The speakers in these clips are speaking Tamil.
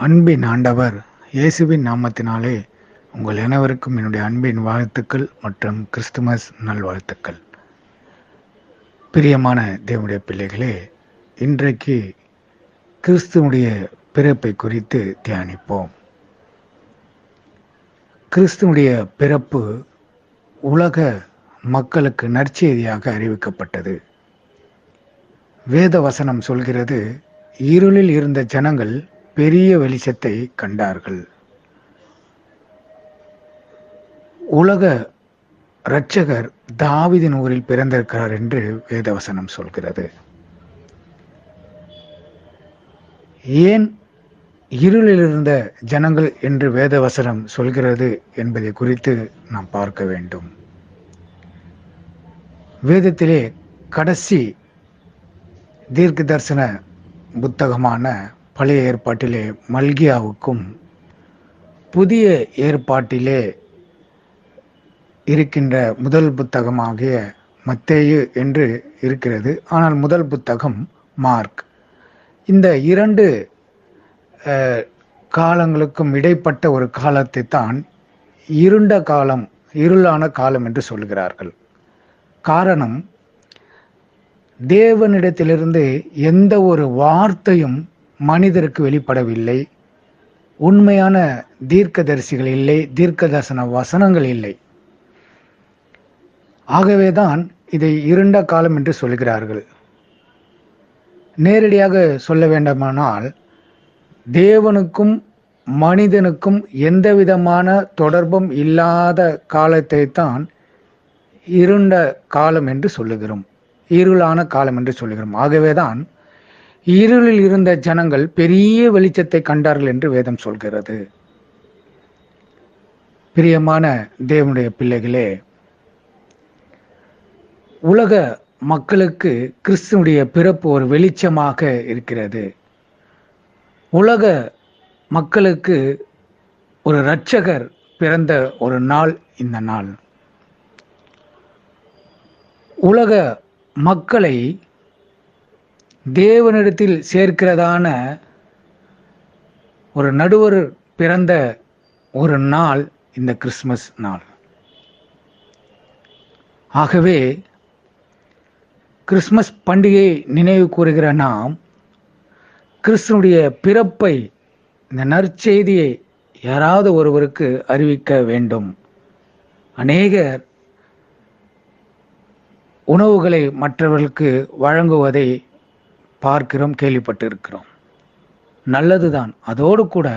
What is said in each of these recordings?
அன்பின் ஆண்டவர் இயேசுவின் நாமத்தினாலே உங்கள் அனைவருக்கும் என்னுடைய அன்பின் வாழ்த்துக்கள் மற்றும் கிறிஸ்துமஸ் நல்வாழ்த்துக்கள். பிரியமான தேவனுடைய பிள்ளைகளே, இன்றைக்கு கிறிஸ்துவனுடைய பிறப்பை குறித்து தியானிப்போம். கிறிஸ்துவனுடைய பிறப்பு உலக மக்களுக்கு நற்செய்தியாக அறிவிக்கப்பட்டது. வேத வசனம் சொல்கிறது, இருளில் இருந்த ஜனங்கள் பெரிய வெளிச்சத்தை கண்டார்கள். உலக இரட்சகர் தாவீதின் ஊரில் பிறந்திருக்கிறார் என்று வேதவசனம் சொல்கிறது. ஏன் இருளில் இருந்த ஜனங்கள் என்று வேதவசனம் சொல்கிறது என்பதை குறித்து நாம் பார்க்க வேண்டும். வேதத்திலே கடைசி தீர்க்க தரிசன புத்தகமான பழைய ஏற்பாட்டிலே மல்கியாவுக்கும் புதிய ஏற்பாட்டிலே இருக்கின்ற முதல் புத்தகமாகிய மத்தேயு என்று இருக்கிறது. ஆனால் முதல் புத்தகம் மார்க். இந்த இரண்டு காலங்களுக்கும் இடைப்பட்ட ஒரு காலத்தை தான் இருண்ட காலம், இருளான காலம் என்று சொல்கிறார்கள். காரணம், தேவனிடத்திலிருந்து எந்த ஒரு வார்த்தையும் மனிதருக்கு வெளிப்படவில்லை. உண்மையான தீர்க்கதரிசிகள் இல்லை, தீர்க்க தரிசன வசனங்கள் இல்லை. ஆகவேதான் இதை இருண்ட காலம் என்று சொல்கிறார்கள். நேரடியாக சொல்ல வேண்டுமானால், தேவனுக்கும் மனிதனுக்கும் எந்த விதமான தொடர்பும் இல்லாத காலத்தை தான் இருண்ட காலம் என்று சொல்லுகிறோம், இருளான காலம் என்று சொல்லுகிறோம். ஆகவேதான் இருளில் இருந்த ஜனங்கள் பெரிய வெளிச்சத்தை கண்டார்கள் என்று வேதம் சொல்கிறது. பிரியமான தேவனுடைய பிள்ளைகளே, உலக மக்களுக்கு கிறிஸ்துவுடைய பிறப்பு ஒரு வெளிச்சமாக இருக்கிறது. உலக மக்களுக்கு ஒரு இரட்சகர் பிறந்த ஒரு நாள் இந்த நாள். உலக மக்களை தேவனிடத்தில் சேர்க்கிறதான ஒரு நடுவர் பிறந்த ஒரு நாள் இந்த கிறிஸ்துமஸ் நாள். ஆகவே கிறிஸ்துமஸ் பண்டிகை நினைவு கூறுகிற நாம் கிறிஸ்துவுடைய பிறப்பை, இந்த நற்செய்தியை யாராவது ஒருவருக்கு அறிவிக்க வேண்டும். அநேகர் உணவுகளை மற்றவர்களுக்கு வழங்குவதை பார்க்கிறோம், கேள்விப்பட்டு இருக்கிறோம். நல்லதுதான். அதோடு கூட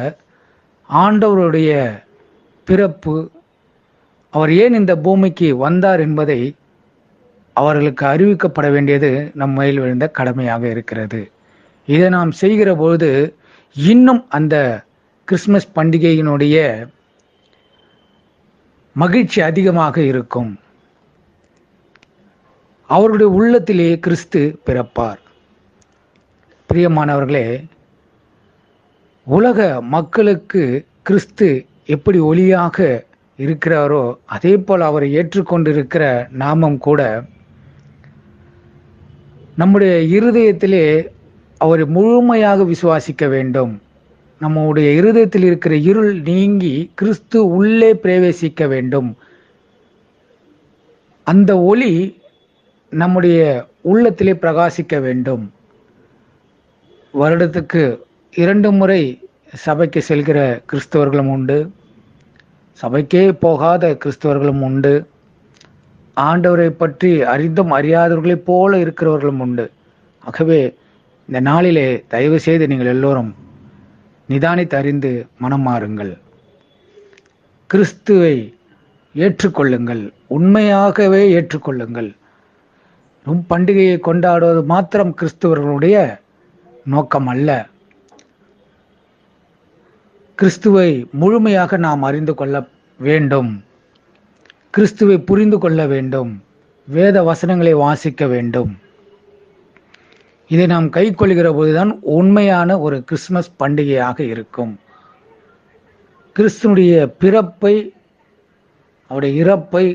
ஆண்டவருடைய பிறப்பு, அவர் ஏன் இந்த பூமிக்கு வந்தார் என்பதை அவர்களுக்கு அறிவிக்கப்பட வேண்டியது நம் மேல் விழுந்த கடமையாக இருக்கிறது. இதை நாம் செய்கிற பொழுது இன்னும் அந்த கிறிஸ்துமஸ் பண்டிகையினுடைய மகிழ்ச்சி அதிகமாக இருக்கும். அவருடைய உள்ளத்திலே கிறிஸ்து பிறப்பார். பிரியமானவர்களே, உலக மக்களுக்கு கிறிஸ்து எப்படி ஒளியாக இருக்கிறாரோ அதே போல் அவரை ஏற்றுக்கொண்டிருக்கிற நாமும் கூட நம்முடைய இருதயத்திலே அவரை முழுமையாக விசுவாசிக்க வேண்டும். நம்முடைய இருதயத்தில் இருக்கிற இருள் நீங்கி கிறிஸ்து உள்ளே பிரவேசிக்க வேண்டும். அந்த ஒளி நம்முடைய உள்ளத்திலே பிரகாசிக்க வேண்டும். வருடத்துக்கு 2 முறை சபைக்கு செல்கிற கிறிஸ்தவர்களும் உண்டு, சபைக்கே போகாத கிறிஸ்தவர்களும் உண்டு, ஆண்டவரை பற்றி அறிந்தும் அறியாதவர்களைப் போல இருக்கிறவர்களும் உண்டு. ஆகவே இந்த நாளிலே தயவு செய்து நீங்கள் எல்லோரும் நிதானித்து அறிந்து மனம் மாறுங்கள். கிறிஸ்துவை ஏற்றுக்கொள்ளுங்கள், உண்மையாகவே ஏற்றுக்கொள்ளுங்கள். பண்டிகையை கொண்டாடுவது மாத்திரம் கிறிஸ்தவர்களுடைய நோக்கம் அல்ல. கிறிஸ்துவை முழுமையாக நாம் அறிந்து கொள்ள வேண்டும், கிறிஸ்துவை புரிந்து கொள்ள வேண்டும், வேத வசனங்களை வாசிக்க வேண்டும். இதை நாம் கை கொள்கிற போதுதான் உண்மையான ஒரு கிறிஸ்துமஸ் பண்டிகையாக இருக்கும். கிறிஸ்துனுடைய பிறப்பை, அவருடைய இறப்பை,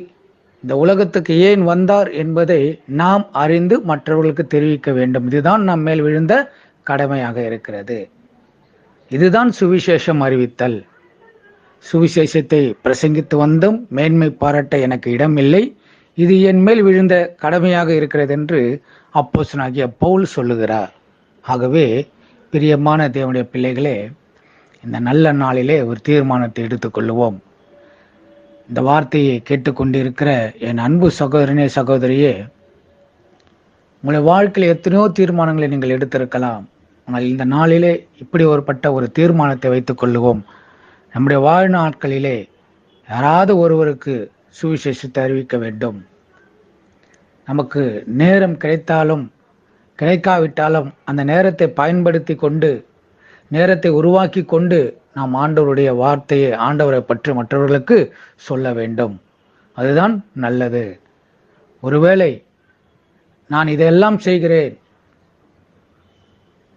இந்த உலகத்துக்கு ஏன் வந்தார் என்பதை நாம் அறிந்து மற்றவர்களுக்கு தெரிவிக்க வேண்டும். இதுதான் நம் மேல் விழுந்த கடமையாக இருக்கிறது. இதுதான் சுவிசேஷம் அறிவித்தல். சுவிசேஷத்தை பிரசங்கித்து வந்தும் மேன்மை பாராட்ட எனக்கு இடமில்லை, இது என் மேல் விழுந்த கடமையாக இருக்கிறது என்று அப்போஸ்தலனாகிய பவுல் சொல்லுகிறார். ஆகவே பிரியமான தேவனுடைய பிள்ளைகளே, இந்த நல்ல நாளிலே ஒரு தீர்மானத்தை எடுத்துக்கொள்ளுவோம். இந்த வார்த்தையை கேட்டுக்கொண்டிருக்கிற என் அன்பு சகோதரனே, சகோதரியே, உங்களுடைய வாழ்க்கையில் எத்தனையோ தீர்மானங்களை நீங்கள் எடுத்திருக்கலாம். ஆனால் இந்த நாளிலே இப்படி ஒரு தீர்மானத்தை வைத்துக் கொள்ளுவோம். நம்முடைய வாழ்நாட்களிலே யாராவது ஒருவருக்கு சுவிசேஷத்தை அறிவிக்க வேண்டும். நமக்கு நேரம் கிடைத்தாலும் கிடைக்காவிட்டாலும் அந்த நேரத்தை பயன்படுத்தி கொண்டு, நேரத்தை உருவாக்கி கொண்டு நாம் ஆண்டவருடைய வார்த்தையை, ஆண்டவரை பற்றி மற்றவர்களுக்கு சொல்ல வேண்டும். அதுதான் நல்லது. ஒருவேளை நான் இதெல்லாம் செய்கிறேன்,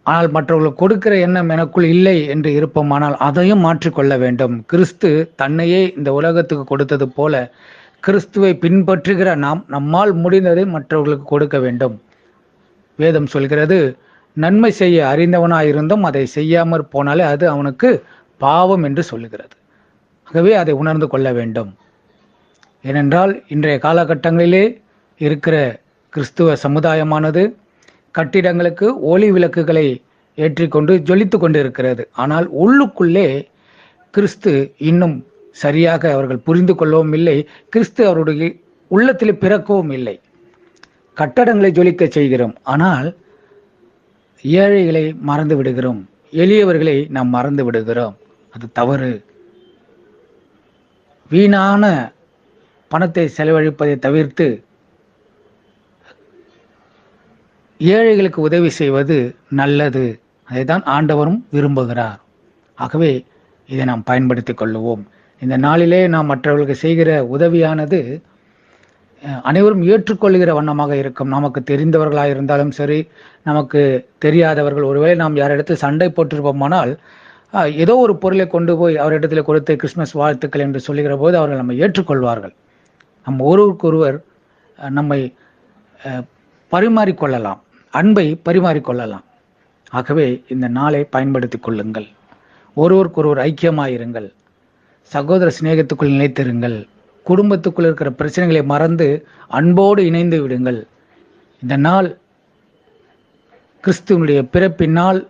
ஆனால் மற்றவர்களுக்கு கொடுக்கிற எண்ணம் எனக்குள் இல்லை என்று இருப்போமானால் அதையும் மாற்றிக்கொள்ள வேண்டும். கிறிஸ்து தன்னையே இந்த உலகத்துக்கு கொடுத்தது போல கிறிஸ்துவை பின்பற்றுகிற நாம் நம்மால் முடிந்ததை மற்றவர்களுக்கு கொடுக்க வேண்டும். வேதம் சொல்கிறது, நன்மை செய்ய அறிந்தவனாயிருந்தும் அதை செய்யாமற் போனாலே அது அவனுக்கு பாவம் என்று சொல்லுகிறது. ஆகவே அதை உணர்ந்து கொள்ள வேண்டும். ஏனென்றால் இன்றைய காலகட்டங்களிலே இருக்கிற கிறிஸ்துவ சமுதாயமானது கட்டிடங்களுக்கு ஒளி விளக்குகளை ஏற்றிக்கொண்டு ஜொலித்து கொண்டு இருக்கிறது. ஆனால் உள்ளுக்குள்ளே கிறிஸ்து இன்னும் சரியாக அவர்கள் புரிந்து கொள்ளவும் இல்லை. கிறிஸ்து அவருடைய உள்ளத்தில் பிறக்கவும் இல்லை. கட்டடங்களை ஜொலிக்க செய்கிறோம், ஆனால் ஏழைகளை மறந்து விடுகிறோம், எளியவர்களை நாம் மறந்து விடுகிறோம். அது தவறு. வீணான பணத்தை செலவழிப்பதை தவிர்த்து ஏழைகளுக்கு உதவி செய்வது நல்லது. அதைதான் ஆண்டவரும் விரும்புகிறார். ஆகவே இதை நாம் பயன்படுத்திக் கொள்ளுவோம். இந்த நாளிலே நாம் மற்றவர்களுக்கு செய்கிற உதவியானது அனைவரும் ஏற்றுக்கொள்கிற வண்ணமாக இருக்கும். நமக்கு தெரிந்தவர்களாக இருந்தாலும் சரி, நமக்கு தெரியாதவர்கள், ஒருவேளை நாம் யாரிடத்தில் சண்டை போட்டிருப்போமானால் ஏதோ ஒரு பொருளை கொண்டு போய் அவரிடத்தில் கொடுத்து கிறிஸ்துமஸ் வாழ்த்துக்கள் என்று சொல்லுகிற போது அவர்கள் நம்மை ஏற்றுக்கொள்வார்கள். நம் ஒருவருக்கொருவர் நம்மை பரிமாறிக்கொள்ளலாம், அன்பை பரிமாறிக்கொள்ளலாம். ஆகவே இந்த நாளை பயன்படுத்திக் கொள்ளுங்கள். ஒருவருக்கொருவர் ஐக்கியமாயிருங்கள், சகோதர சிநேகத்துக்குள் நிலைத்திருங்கள், குடும்பத்துக்குள் இருக்கிற பிரச்சனைகளை மறந்து அன்போடு இணைந்து விடுங்கள். இந்த நாள் கிறிஸ்துவனுடைய பிறப்பின் நாள்.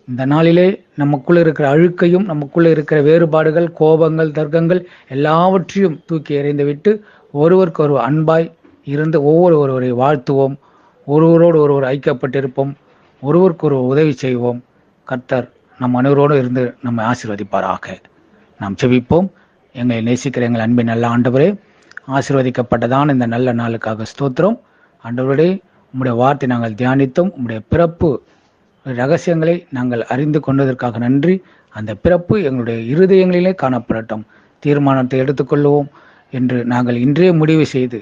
இந்த நாளிலே நமக்குள்ள இருக்கிற அழுக்கையும், நமக்குள்ள இருக்கிற வேறுபாடுகள், கோபங்கள், தர்க்கங்கள் எல்லாவற்றையும் தூக்கி எறிந்துவிட்டு ஒருவருக்கு ஒரு அன்பாய் இருந்து ஒருவரை வாழ்த்துவோம், ஒருவரோடு ஒருவர் ஐக்கியப்பட்டிருப்போம், ஒருவருக்கு ஒரு உதவி செய்வோம். கர்த்தர் நம் அனைவரோடு இருந்து நம்மை ஆசீர்வதிப்பாராக. நாம் செபிப்போம். எங்களை நேசிக்கிற எங்கள் அன்பின் நல்ல ஆண்டவரே, ஆசீர்வதிக்கப்பட்டதான இந்த நல்ல நாளுக்காக ஸ்தோத்திரம். ஆண்டவரே, உம்முடைய வார்த்தை நாங்கள் தியானித்தோம், உம்முடைய பிறப்பு ரகசியங்களை நாங்கள் அறிந்து கொண்டதற்காக நன்றி. அந்த பிறப்பு எங்களுடைய இருதயங்களிலே காணப்படட்டும். தீர்மானத்தை எடுத்துக்கொள்வோம் என்று நாங்கள் இன்றே முடிவு செய்து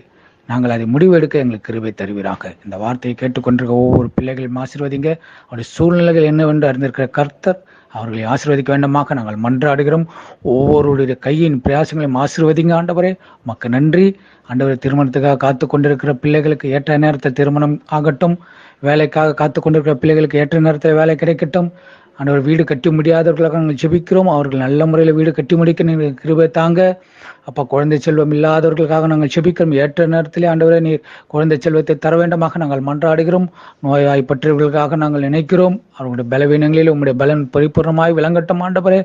நாங்கள் அதை முடிவெடுக்க எங்களுக்கு கிருபை தருவீராக. இந்த வார்த்தையை கேட்டுக்கொண்டிருக்க ஒவ்வொரு பிள்ளைகளையும் ஆசீர்வதிங்க. அவருடைய சூழ்நிலைகள் என்னவென்று அறிந்திருக்கிற கர்த்தர் அவர்களை ஆசீர்வதிக்க வேண்டுமாக நாங்கள் மன்றாடுகிறோம். ஒவ்வொருடைய கையின் பிரயாசங்களையும் ஆசீர்வதிங்க ஆண்டவரே. உமக்கு நன்றி ஆண்டவரே. திருமணத்துக்காக காத்து கொண்டிருக்கிற பிள்ளைகளுக்கு ஏற்ற நேரத்தில் திருமணம் ஆகட்டும். வேலைக்காக காத்து கொண்டிருக்கிற பிள்ளைகளுக்கு ஏற்ற நேரத்தில் வேலை கிடைக்கட்டும். ஆண்டவர் வீடு கட்டி முடியாதவர்களாக நாங்கள் ஜெபிக்கிறோம். அவர்கள் நல்ல முறையில் வீடு கட்டி முடிக்க நீங்கள் கிருபை தாங்க. அப்போ குழந்தை செல்வம் இல்லாதவர்களுக்காக நாங்கள் ஜெபிக்கிறோம். ஏற்ற நேரத்திலே ஆண்டவரே நீர் குழந்தை செல்வத்தை தர வேண்டுமாக நாங்கள் மன்றாடுகிறோம். நோய்வாய்ப்பற்றவர்களுக்காக நாங்கள் நினைக்கிறோம். அவர்களுடைய பலவீனங்களில் உங்களுடைய பலன் பரிபூர்ணமாய் விளங்கட்டும் ஆண்டவரே.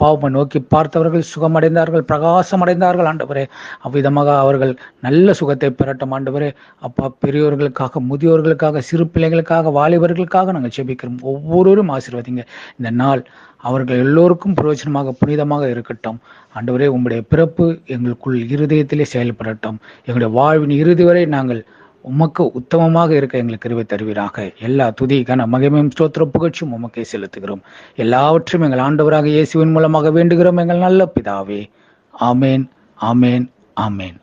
பாவமை நோக்கி பார்த்தவர்கள் சுகமடைந்தார்கள், பிரகாசம் அடைந்தார்கள் ஆண்டவரே. அவ்விதமாக அவர்கள் நல்ல சுகத்தை பெறட்டும் ஆண்டவரே. அப்பா, பெரியோர்களுக்காக, முதியோர்களுக்காக, சிறு பிள்ளைகளுக்காக, வாலிபர்களுக்காக நாங்கள் ஜெபிக்கிறோம். ஒவ்வொருவரும் ஆசீர்வதிங்க. இந்த நாள் அவர்கள் எல்லோருக்கும் பிரயோஜனமாக, புனிதமாக இருக்கட்டும் ஆண்டவரே. உம்முடைய பிறப்பு எங்களுக்குள் இருதயத்திலே செயல்படட்டும். எங்களுடைய வாழ்வின் இறுதி வரை நாங்கள் உமக்கு உத்தமமாக இருக்க எங்களுக்கு கிருபை தருவீராக. எல்லா துதி, கன, மகிமையும், ஸ்தோத்திர, புகழ்ச்சியும் உமக்கே செலுத்துகிறோம். எல்லாவற்றையும் எங்கள் ஆண்டவராக இயேசுவின் மூலமாக வேண்டுகிறோம் எங்கள் நல்ல பிதாவே. ஆமேன், ஆமேன், ஆமேன்.